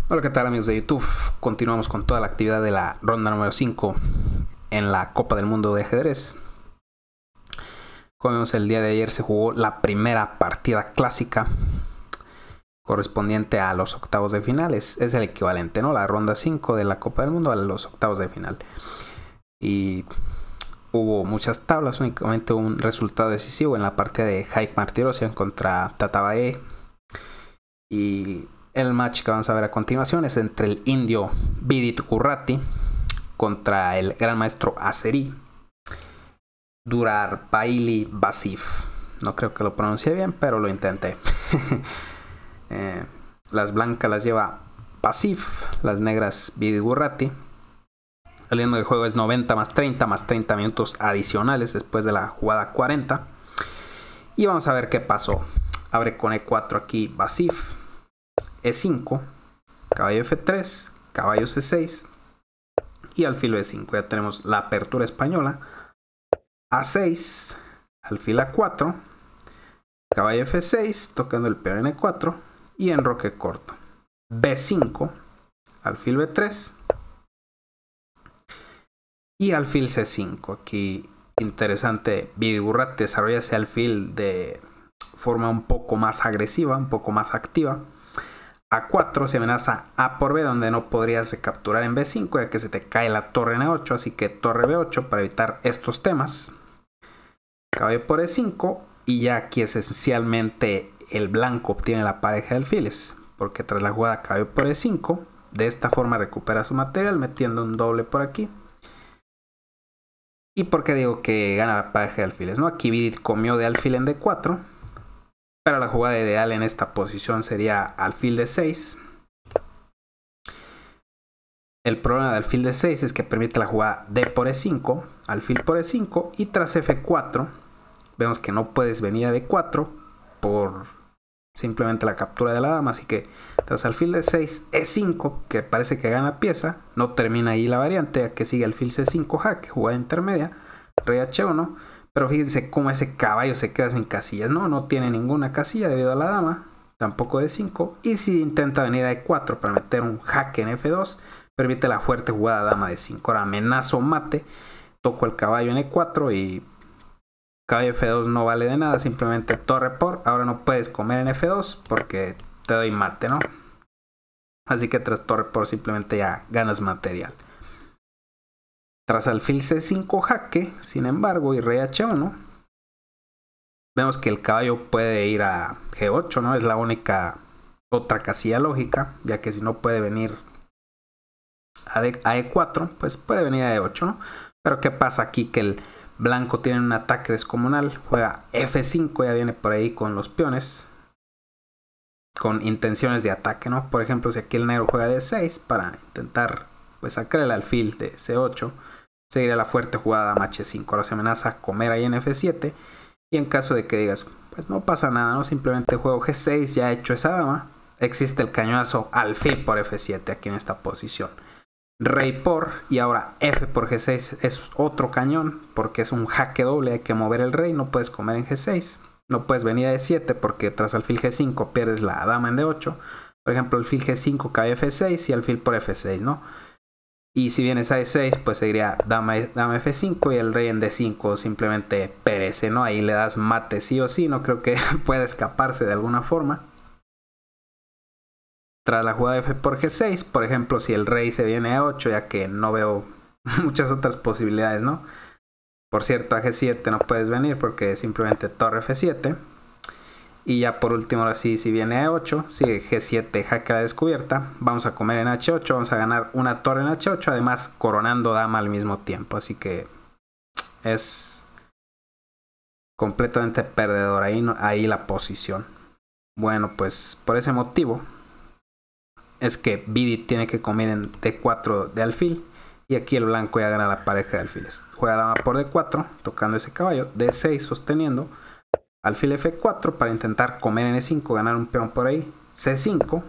Hola, ¿qué tal amigos de YouTube? Continuamos con toda la actividad de la ronda número 5 en la Copa del Mundo de ajedrez. Como vemos, el día de ayer se jugó la primera partida clásica correspondiente a los octavos de finales. Es el equivalente, ¿no? La ronda 5 de la Copa del Mundo a los octavos de final. Y hubo muchas tablas, únicamente un resultado decisivo en la partida de Haik Martirosyan contra Tatabae. Y el match que vamos a ver a continuación es entre el indio Vidit Gurrati contra el gran maestro Azeri Durar Paili Basif. No creo que lo pronuncie bien, pero lo intenté. Las blancas las lleva Basif, las negras Vidit Gurrati. El ritmo de juego es 90 más 30 minutos adicionales después de la jugada 40. Y vamos a ver qué pasó. Abre con E4 aquí Basif. E5, caballo F3, caballo C6 y alfil B5. Ya tenemos la apertura española. A6, alfil A4, caballo F6, tocando el peón en E4 y enroque corto. B5, alfil B3 y alfil C5. Aquí interesante, Vidit Gurrati desarrolla ese alfil de forma un poco más agresiva, un poco más activa. A4 se amenaza A por B, donde no podrías recapturar en B5 ya que se te cae la torre en A8, así que torre B8 para evitar estos temas. Caballo por E5 y ya aquí esencialmente el blanco obtiene la pareja de alfiles, porque tras la jugada caballo por E5, de esta forma recupera su material metiendo un doble por aquí. ¿Y por qué digo que gana la pareja de alfiles? ¿No? Aquí Vidit comió de alfil en D4. Pero la jugada ideal en esta posición sería alfil D6. El problema de alfil D6 es que permite la jugada D por E5, alfil por E5 y tras F4 vemos que no puedes venir a D4 por simplemente la captura de la dama, así que tras alfil D6 E5, que parece que gana pieza, no termina ahí la variante, ya que sigue alfil C5 jaque, jugada intermedia, rey H1. Pero fíjense cómo ese caballo se queda sin casillas, ¿no? No tiene ninguna casilla debido a la dama, tampoco de 5. Y si intenta venir a E4 para meter un jaque en F2, permite la fuerte jugada dama de 5. Ahora amenazo mate, toco el caballo en E4 y caballo F2 no vale de nada, simplemente torre por. Ahora no puedes comer en F2 porque te doy mate, ¿no? Así que tras torre por simplemente ya ganas material. Tras alfil C5 jaque, sin embargo, y rey H1, vemos que el caballo puede ir a G8, ¿no? Es la única otra casilla lógica, ya que si no puede venir a E4, pues puede venir a E8, ¿no? Pero ¿qué pasa aquí? Que el blanco tiene un ataque descomunal, juega F5, ya viene por ahí con los peones, con intenciones de ataque, ¿no? Por ejemplo, si aquí el negro juega D6 para intentar pues sacar el alfil de C8, seguiría la fuerte jugada dama H5. Ahora se amenaza comer ahí en F7. Y en caso de que digas, pues no pasa nada, ¿no? Simplemente juego G6, ya he hecho esa dama. Existe el cañonazo alfil por F7 aquí en esta posición. Rey por, y ahora F por G6 es otro cañón, porque es un jaque doble, hay que mover el rey, no puedes comer en G6. No puedes venir a E7 porque tras alfil G5 pierdes la dama en D8. Por ejemplo, alfil G5 cae F6 y alfil por F6, ¿no? Y si vienes a E6, pues seguiría dama F5 y el rey en D5 simplemente perece, ¿no? Ahí le das mate sí o sí, no creo que pueda escaparse de alguna forma. Tras la jugada F por G6, por ejemplo, si el rey se viene a 8, ya que no veo muchas otras posibilidades, ¿no? Por cierto, a G7 no puedes venir porque simplemente torre F7. Y ya por último, ahora sí, si viene a 8, sigue G7, jaque a la descubierta. Vamos a comer en H8, vamos a ganar una torre en H8, además coronando dama al mismo tiempo. Así que es completamente perdedor ahí la posición. Bueno, pues por ese motivo es que Vidit tiene que comer en D4 de alfil. Y aquí el blanco ya gana la pareja de alfiles. Juega dama por D4, tocando ese caballo. D6 sosteniendo. Alfil F4 para intentar comer en E5, ganar un peón por ahí. C5.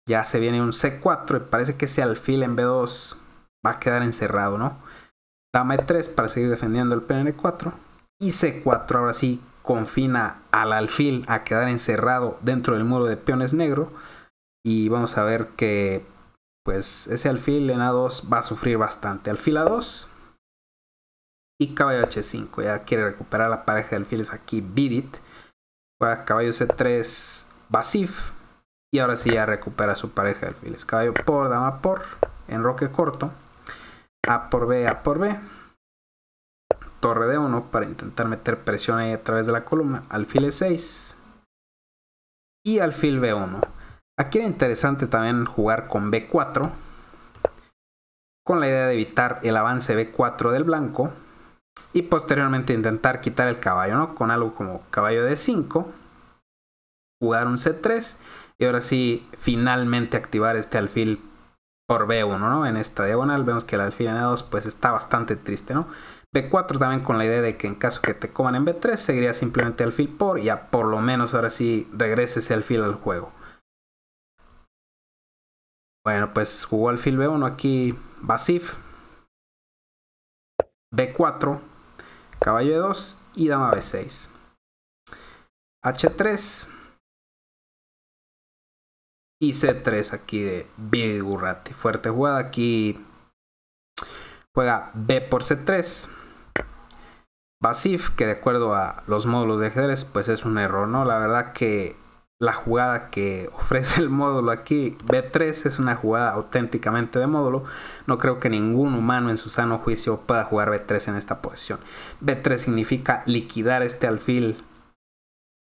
Ya se viene un C4 y parece que ese alfil en B2 va a quedar encerrado, ¿no? Dama E3 para seguir defendiendo el peón en E4. Y C4 ahora sí confina al alfil a quedar encerrado dentro del muro de peones negro. Y vamos a ver que pues ese alfil en A2 va a sufrir bastante. Alfil A2 y caballo H5. Ya quiere recuperar la pareja de alfiles aquí Vidit. Juega caballo C3 Basif. Y ahora sí ya recupera su pareja de alfiles. Caballo por, dama por, enroque corto. A por B, A por B. Torre de 1 para intentar meter presión ahí a través de la columna. Alfil E6. Y alfil B1. Aquí era interesante también jugar con B4. Con la idea de evitar el avance B4 del blanco. Y posteriormente intentar quitar el caballo, ¿no? Con algo como caballo D5. Jugar un C3. Y ahora sí, finalmente activar este alfil por B1, ¿no? En esta diagonal vemos que el alfil en A2 pues está bastante triste, ¿no? B4 también con la idea de que en caso que te coman en B3 seguiría simplemente alfil por y ya por lo menos ahora sí regrese ese alfil al juego. Bueno, pues jugó alfil B1 aquí Basif. B4, caballo E2 y dama B6. H3 y C3 aquí de Vidit-Gurrati. Fuerte jugada aquí. Juega B por C3. Basif, que de acuerdo a los módulos de ajedrez, pues es un error, ¿no? La verdad que la jugada que ofrece el módulo aquí, B3, es una jugada auténticamente de módulo. No creo que ningún humano en su sano juicio pueda jugar B3 en esta posición. B3 significa liquidar este alfil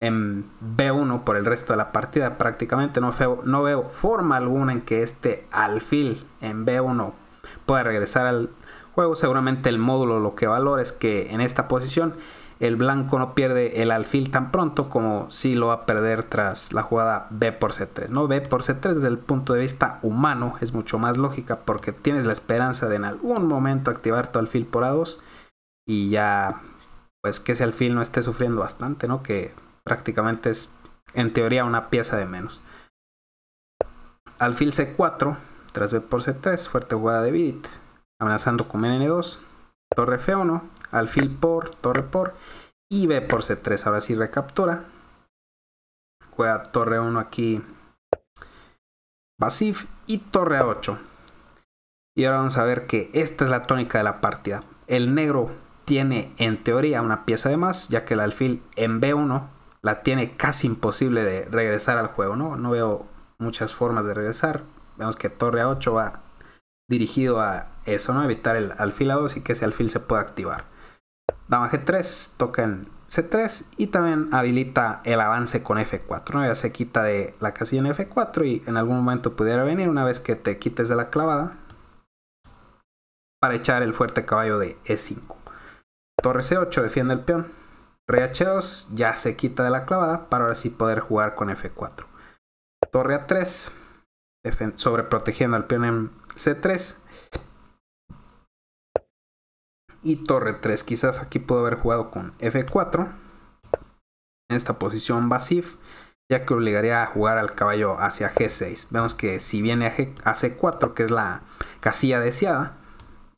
en B1 por el resto de la partida. Prácticamente no veo forma alguna en que este alfil en B1 pueda regresar al juego. Seguramente el módulo lo que valora es que en esta posición el blanco no pierde el alfil tan pronto como si lo va a perder tras la jugada B por C3, ¿no? B por C3 desde el punto de vista humano es mucho más lógica porque tienes la esperanza de en algún momento activar tu alfil por A2 y ya pues que ese alfil no esté sufriendo bastante, ¿no? Que prácticamente es en teoría una pieza de menos. Alfil C4 tras B por C3, fuerte jugada de Vidit, amenazando con N2, torre F1, alfil por, torre por y B por C3. Ahora sí recaptura. Juega torre 1 aquí Basif y torre A8. Y ahora vamos a ver que esta es la tónica de la partida. El negro tiene en teoría una pieza de más, ya que el alfil en B1 la tiene casi imposible de regresar al juego, ¿no? No veo muchas formas de regresar. Vemos que torre A8 va dirigido a eso, ¿no? Evitar el alfil A2 y que ese alfil se pueda activar. Dama G3 toca en C3 y también habilita el avance con F4, ¿no? Ya se quita de la casilla en F4 y en algún momento pudiera venir una vez que te quites de la clavada para echar el fuerte caballo de E5. Torre C8 defiende el peón. Rey H2 ya se quita de la clavada para ahora sí poder jugar con F4. Torre A3 sobreprotegiendo al peón en C3. Y torre 3, quizás aquí puedo haber jugado con F4 en esta posición Basif, ya que obligaría a jugar al caballo hacia G6. Vemos que si viene a C4, que es la casilla deseada,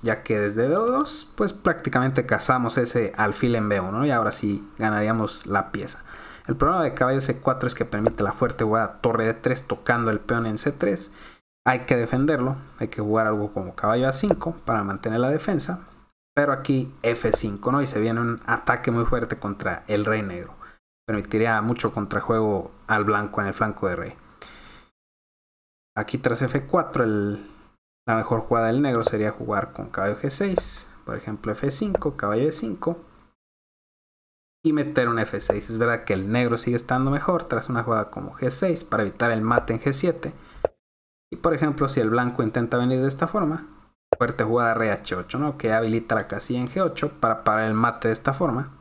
ya que desde D2 pues prácticamente cazamos ese alfil en B1, ¿no? Y ahora sí ganaríamos la pieza. El problema de caballo C4 es que permite la fuerte jugada torre D3 tocando el peón en C3. Hay que defenderlo, hay que jugar algo como caballo A5 para mantener la defensa. Pero aquí F5, ¿no? Y se viene un ataque muy fuerte contra el rey negro. Permitiría mucho contrajuego al blanco en el flanco de rey. Aquí tras F4, la mejor jugada del negro sería jugar con caballo G6. Por ejemplo, F5, caballo E5. Y meter un F6. Es verdad que el negro sigue estando mejor tras una jugada como G6 para evitar el mate en G7. Y por ejemplo, si el blanco intenta venir de esta forma, fuerte jugada rey H8, ¿no? Que habilita la casilla en G8 para parar el mate de esta forma.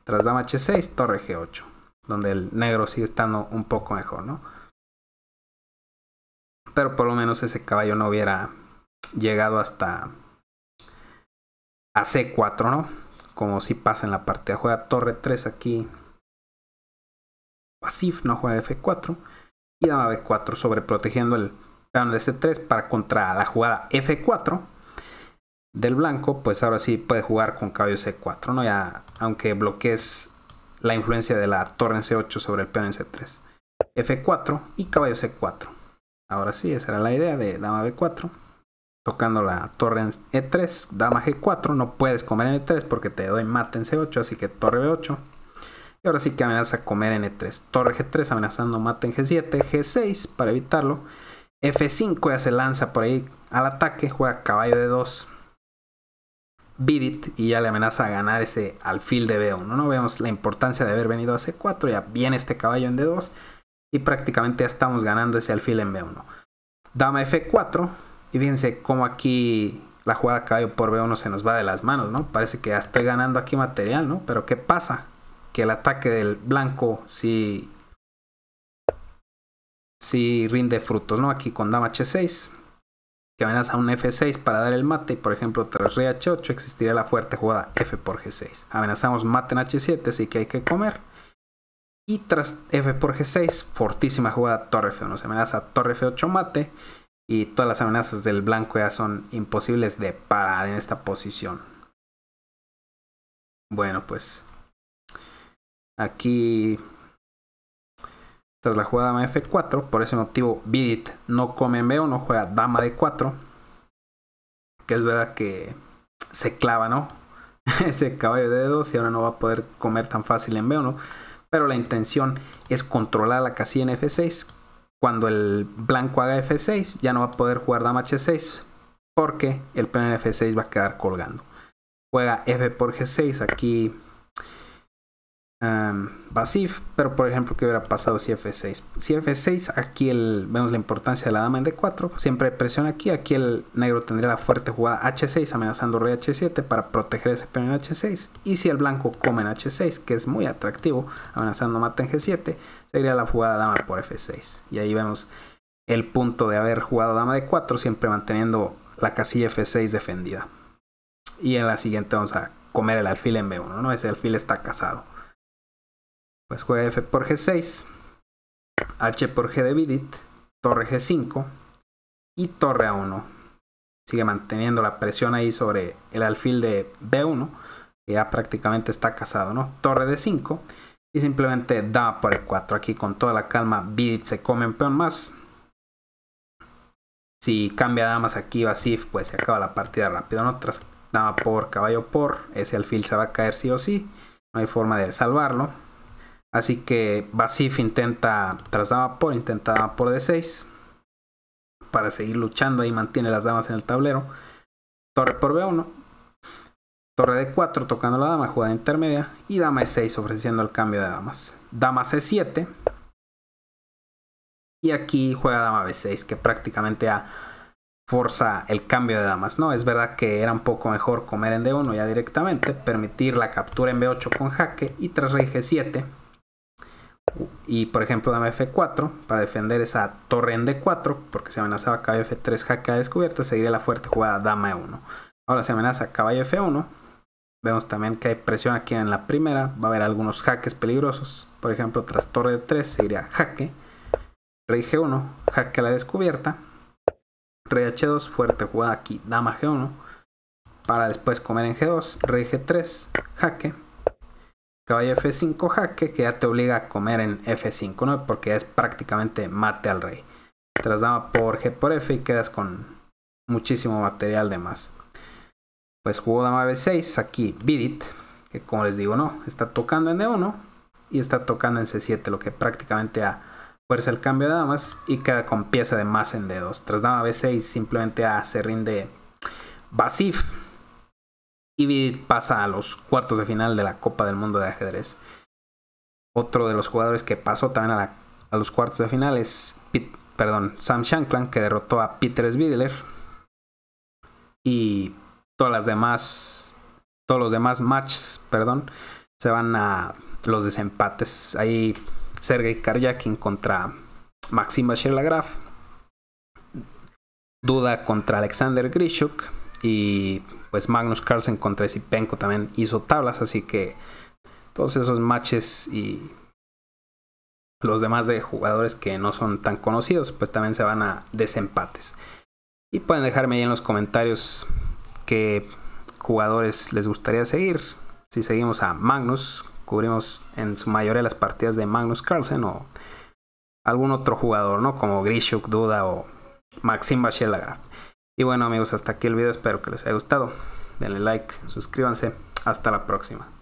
Tras dama H6, torre G8, donde el negro sigue estando un poco mejor, ¿no? Pero por lo menos ese caballo no hubiera llegado hasta a C4, ¿no? Como si pasa en la partida. Juega torre 3 aquí. Basif, no juega F4. Y dama B4 sobreprotegiendo el peón de C3 para contra la jugada F4 del blanco, pues ahora sí puede jugar con caballo C4, ¿no? Ya, aunque bloquees la influencia de la torre en C8 sobre el peón en C3. F4 y caballo C4. Ahora sí, esa era la idea de dama B4. Tocando la torre en E3, dama G4. No puedes comer en E3 porque te doy mate en C8, así que torre B8. Y ahora sí que amenaza comer en E3. Torre G3 amenazando mate en G7. G6 para evitarlo. F5 ya se lanza por ahí al ataque. Juega caballo D2. Bidit y ya le amenaza a ganar ese alfil de B1. No vemos la importancia de haber venido a C4. Ya viene este caballo en D2. Y prácticamente ya estamos ganando ese alfil en B1. Dama F4. Y fíjense cómo aquí la jugada caballo por B1 se nos va de las manos, ¿no? Parece que ya estoy ganando aquí material, ¿no? Pero ¿qué pasa? Que el ataque del blanco sí rinde frutos, ¿no? Aquí con dama H6, que amenaza un F6 para dar el mate. Y por ejemplo, tras rey H8 existiría la fuerte jugada F por G6. Amenazamos mate en H7, así que hay que comer. Y tras F por G6, fortísima jugada torre F1. Se amenaza torre F8 mate. Y todas las amenazas del blanco ya son imposibles de parar en esta posición. Bueno, pues aquí tras la jugada dama F4, por ese motivo Bidit no come en B1, juega dama D4, que es verdad que se clava, ¿no? Ese caballo de D2 y ahora no va a poder comer tan fácil en B1, pero la intención es controlar la casilla en F6. Cuando el blanco haga F6 ya no va a poder jugar dama H6 porque el peón en F6 va a quedar colgando. Juega F por G6 aquí Basif, pero por ejemplo, ¿qué hubiera pasado si F6? Si F6, aquí vemos la importancia de la dama en D4, siempre hay presión aquí el negro tendría la fuerte jugada H6 amenazando rey H7 para proteger ese peón en H6, y si el blanco come en H6, que es muy atractivo, amenazando mate en G7, sería la jugada dama por F6, y ahí vemos el punto de haber jugado dama D4, siempre manteniendo la casilla F6 defendida. Y en la siguiente vamos a comer el alfil en B1, ¿no? Ese alfil está casado. Pues juega F por G6, H por G de Bidit, torre G5 y torre A1. Sigue manteniendo la presión ahí sobre el alfil de B1, que ya prácticamente está casado, ¿no? Torre D5 y simplemente dama por E4. Aquí con toda la calma Bidit se come un peón más. Si cambia damas aquí Basif, pues se acaba la partida rápido, ¿no? Tras dama por, caballo por, ese alfil se va a caer sí o sí. No hay forma de salvarlo. Así que Basif intenta, tras dama por D6 para seguir luchando. Ahí mantiene las damas en el tablero. Torre por B1, torre D4 tocando la dama, jugada intermedia, y dama E6 ofreciendo el cambio de damas. Dama C7 y aquí juega dama B6, que prácticamente ya forza el cambio de damas, ¿no? Es verdad que era un poco mejor comer en D1 ya directamente, permitir la captura en B8 con jaque, y tras rey G7 y por ejemplo dama F4 para defender esa torre en D4, porque se amenazaba caballo F3 jaque a descubierta, seguiría la fuerte jugada dama E1. Ahora se amenaza caballo F1. Vemos también que hay presión aquí en la primera, va a haber algunos jaques peligrosos. Por ejemplo, tras torre D3 seguiría jaque, rey G1, jaque a la descubierta, rey H2, fuerte jugada aquí dama G1 para después comer en G2, rey G3, jaque, caballo F5 jaque, que ya te obliga a comer en F5, ¿no? Porque es prácticamente mate al rey. Tras dama por G por F y quedas con muchísimo material de más. Pues jugó dama B6, aquí Bidit, que como les digo, no, está tocando en D1 y está tocando en C7, lo que prácticamente fuerza el cambio de damas y queda con pieza de más en D2. Tras dama B6 simplemente se rinde Basif. Y Bidit pasa a los cuartos de final de la Copa del Mundo de Ajedrez. Otro de los jugadores que pasó también a los cuartos de final es Sam Shankland, que derrotó a Peter Svidler. Y todos los demás matches, se van a los desempates. Ahí Sergei Karjakin contra Maxim Bashir-Lagrave, Duda contra Alexander Grishuk, y pues Magnus Carlsen contra Esipenko también hizo tablas, así que todos esos matches y los demás de jugadores que no son tan conocidos pues también se van a desempates. Y pueden dejarme ahí en los comentarios qué jugadores les gustaría seguir. Si seguimos a Magnus, cubrimos en su mayoría las partidas de Magnus Carlsen, o algún otro jugador, ¿no? Como Grishuk, Duda o Maxim Vachier-Lagrave. Y bueno amigos, hasta aquí el video, espero que les haya gustado. Denle like, suscríbanse, hasta la próxima.